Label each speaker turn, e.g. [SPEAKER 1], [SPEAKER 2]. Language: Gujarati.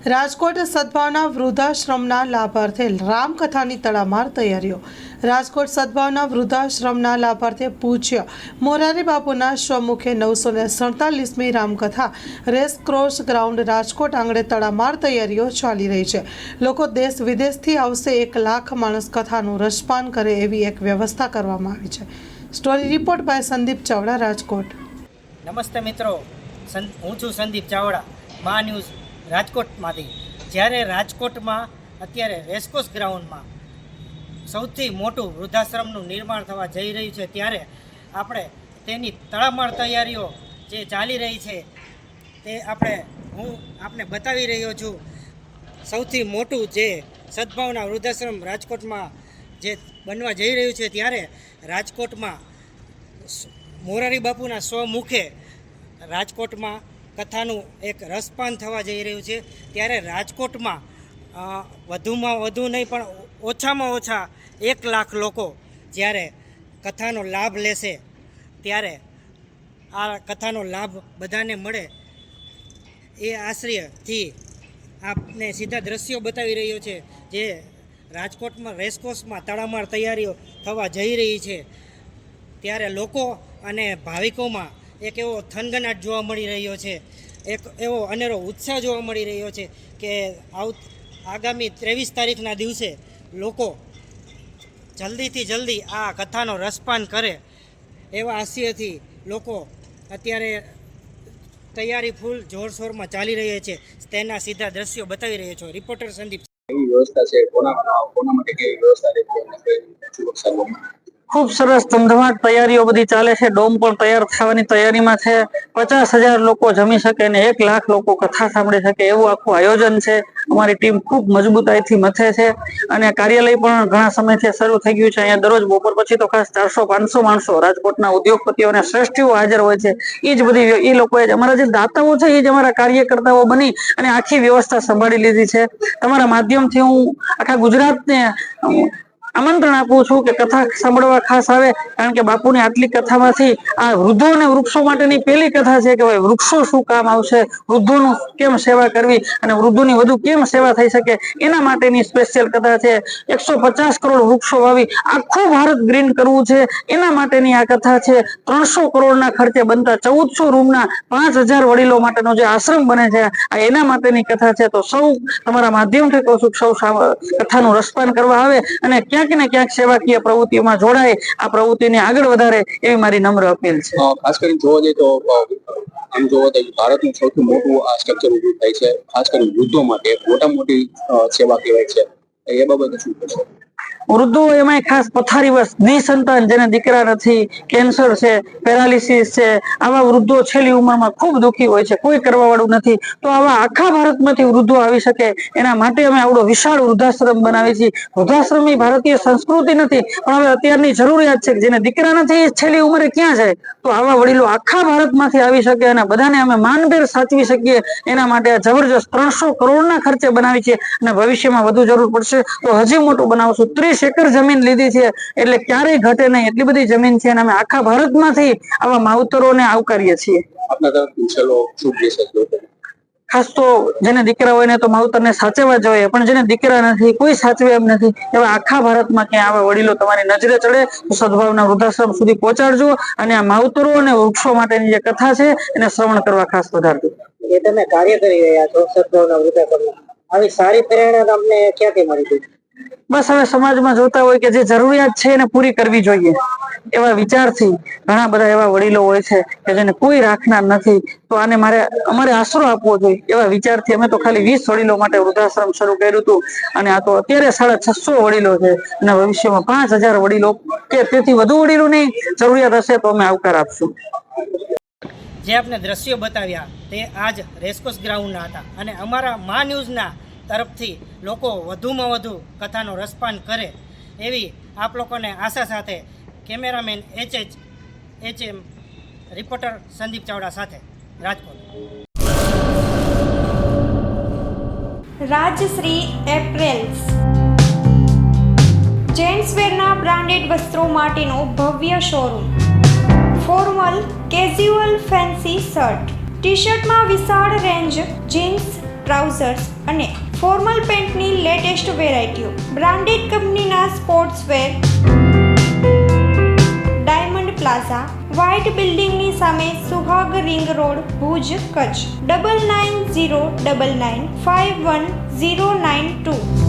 [SPEAKER 1] રાજકોટ સદભાવના વૃદ્ધાશ્રમના લાભાર્થે રામકથાની તડામાર તૈયારીઓ। રાજકોટ સદભાવના વૃદ્ધાશ્રમના લાભાર્થે પૂજ્ય મોરારી બાપુના સ્વમુખે 947મી રામકથા રેસક્રોસ ગ્રાઉન્ડ રાજકોટ આંગણે તડામાર તૈયારીઓ ચાલી રહી છે। લોકો દેશ વિદેશથી આવશે, 1 લાખ માણસ કથાનું રસપાન કરે એવી એક વ્યવસ્થા કરવામાં આવી છે। Story report by Sandeep Chavda, Rajkot.
[SPEAKER 2] નમસ્તે મિત્રો, હું છું સંદીપ ચાવડા, મા ન્યૂઝ રાજકોટમાંથી। જ્યારે રાજકોટમાં અત્યારે રેસકોર્સ ગ્રાઉન્ડમાં સૌથી મોટું વૃદ્ધાશ્રમનું નિર્માણ થવા જઈ રહ્યું છે, ત્યારે આપણે તેની તડામાર તૈયારીઓ જે ચાલી રહી છે તે હું આપને બતાવી રહ્યો છું। સૌથી મોટું જે સદભાવના વૃદ્ધાશ્રમ રાજકોટમાં જે બનવા જઈ રહ્યું છે, ત્યારે રાજકોટમાં મોરારી બાપુના સ્વમુખે રાજકોટમાં કથાનું એક રસપાન થવા જઈ રહ્યું છે। ત્યારે રાજકોટમાં વધુમાં વધુ નહીં પણ ઓછામાં ઓછા 1 લાખ લોકો જ્યારે કથાનો લાભ લેશે, ત્યારે આ કથાનો લાભ બધાને મળે એ આશ્રયથી આપને સીધા દ્રશ્યો બતાવી રહ્યો છે, જે રાજકોટમાં રેસકોર્સમાં તડામાર તૈયારીઓ થવા જઈ રહી છે। ત્યારે લોકો અને ભાવિકોમાં એક એવો થનગનાટ જોવા મળી રહ્યો છે, એક એવો અનેરો ઉત્સાહ જોવા મળી રહ્યો છે કે આગામી 23 તારીખના દિવસે લોકો જલ્દીથી જલ્દી આ કથાનો રસપાન કરે એવા આશયથી લોકો અત્યારે તૈયારી ફૂલ જોરશોરમાં ચાલી રહી છે। તેના સીધા દ્રશ્યો બતાવી રહ્યો છું। રિપોર્ટર સંદીપ।
[SPEAKER 3] વ્યવસ્થા છે, કોના માટે કેવી વ્યવસ્થા છે?
[SPEAKER 4] ખૂબ સરસ ધમધમાટ તૈયારીઓ બધી ચાલે છે। ડોમ પણ તૈયાર થવાની તૈયારીમાં છે। 50,000 લોકો જમી શકે અને 1 લાખ લોકો કથા સાંભળી શકે એવું આખું આયોજન છે। અમારી ટીમ ખૂબ મજબૂતાઈથી મથે છે અને કાર્યાલય પણ ઘણા સમયથી શરૂ થઈ ગયું છે। અહીંયા દરરોજ બપોર પછી તો ખાસ 400-500 માણસો રાજકોટના ઉદ્યોગપતિઓ અને શ્રેષ્ઠીઓ હાજર હોય છે। એ લોકોએ જ અમારા જે દાતાઓ છે, એ જ અમારા કાર્યકર્તાઓ બની અને આખી વ્યવસ્થા સંભાળી લીધી છે। તમારા માધ્યમથી હું આખા ગુજરાતને આમંત્રણ આપું છું કે કથા સાંભળવા ખાસ આવે, કારણ કે બાપુની આટલી કથામાંથી આ વૃદ્ધો અને વૃક્ષો માટેની પહેલી કથા છે કે ભાઈ વૃક્ષો શું કામ આવશે, વૃદ્ધોનું કેમ સેવા કરવી અને વૃદ્ધોની વધુ કેમ સેવા થઈ શકે, એના માટેની સ્પેશિયલ કથા છે। 150 કરોડ વૃક્ષો વાવી આખું ભારત ગ્રીન કરવું છે, એના માટેની આ કથા છે। 300 કરોડના ખર્ચે બનતા 1400 રૂમના 5000 વડીલો માટેનો જે આશ્રમ બને છે, આ એના માટેની કથા છે। તો સૌ તમારા માધ્યમથી કહું છું, સૌ કથાનું રસપાન કરવા આવે અને ક્યાંક ને ક્યાંક સેવાકીય પ્રવૃત્તિઓમાં જોડાય, આ પ્રવૃત્તિને આગળ વધારે એવી મારી નમ્ર અપીલ છે।
[SPEAKER 3] ખાસ કરીને જોવા જઈએ તો આમ જોવા તો ભારતનું સૌથી મોટું આ સ્ટ્રક્ચર ઊભું થાય છે, ખાસ કરીને વૃદ્ધો માટે મોટી સેવા કહેવાય છે, એ બાબતે શું કહેશો?
[SPEAKER 4] વૃદ્ધો એમાં ખાસ પથારીવશ નિસંતાન, જેને દીકરા નથી, કેન્સર છે, પેરાલિસિસ છે, આવા વૃદ્ધો છેલ્લી ઉંમરમાં ખૂબ દુઃખી હોય છે, કોઈ કરવા વાળું નથી। તો આવા આખા ભારતમાંથી વૃદ્ધો આવી શકે એના માટે અમે આવડો વિશાળ વૃદ્ધાશ્રમ બનાવી છીએ। વૃદ્ધાશ્રમ એ ભારતીય સંસ્કૃતિ નથી, પણ હવે અત્યારની જરૂરિયાત છે કે જેને દીકરા નથી એ છેલ્લી ઉંમરે ક્યાં જાય, તો આવા વડીલો આખા ભારતમાંથી આવી શકે અને બધાને અમે માનભેર સાચવી શકીએ એના માટે આ જબરજસ્ત 300 કરોડના ખર્ચે બનાવી છે અને ભવિષ્યમાં વધુ જરૂર પડશે તો હજી મોટું બનાવશું। 30 એકર જમીન લીધી છે, એટલે ક્યારેય ઘટે નહીં એટલી બધી જમીન છે અને અમે આખા ભારતમાંથી આવા માવતરોને આવકારીએ છીએ। ખાસ તો જેને દીકરા હોય ને તો માવતરને સાચવવા જોઈએ, પણ જેને દીકરા નથી, કોઈ સાચવે એમ નથી, એવા આખા ભારતમાં ક્યાં આવા વડીલો તમારી નજરે ચડે તો સદભાવના વૃદ્ધાશ્રમ સુધી પહોંચાડજો અને આ માવતરો અને વૃક્ષો માટેની જે કથા છે એને શ્રવણ કરવા ખાસ વધારજો।
[SPEAKER 2] એ તમે કાર્ય કરી રહ્યા છો સદભાવના વૃદ્ધાશ્રમમાં, આવી સારી પ્રેરણા તમને ક્યાંથી મળી હતી?
[SPEAKER 4] બસ હવે સમાજમાં જોતા હોય કે જે જરૂરિયાત છે એને પૂરી કરવી જોઈએ એવા વિચારથી ઘણા બધા એવા વડીલો હોય છે કે જેને કોઈ રાખનાર નથી, તો આને અમારે આશરો આપવો જોઈએ એવા વિચારથી અમે તો ખાલી 20 વડીલો માટે વૃદ્ધાશ્રમ શરૂ કર્યું હતું અને આ તો અત્યારે 650 વડીલો છે અને ભવિષ્યમાં 5000 વડીલો કે તેથી વધુ વડીલોની જરૂરિયાત હશે તો અમે આવકાર આપશું।
[SPEAKER 2] જે આપને દ્રશ્યો બતાવ્યા તે આજ રેસકોર્સ ગ્રાઉન્ડના હતા અને અમારા મા ન્યૂઝના તરફથી લોકો વધુમાં વધુ કથાનો રસપાન કરે એવી આપ લોકોને આશા સાથે cameraman HM reporter Sandeep Chavda સાથે, રાજકોટ।
[SPEAKER 5] રાજશ્રી એપ્રેલ્સ જેન્ટ્સવેરના બ્રાન્ડેડ વસ્ત્રો માટેનો ભવ્ય showroom. Formal, casual, fancy shirt, T શર્ટમાં વિશાળ રેન્જ, જીન્સ, ટ્રાઉઝર્સ અને ફોર્મલ પેન્ટની લેટેસ્ટ વેરાયટીઓ, બ્રાન્ડેડ કંપનીના sports wear, diamond plaza, white બિલ્ડિંગની સામે સુહાગ રિંગ રોડ, ભુજ, કચ્છ. 9909951092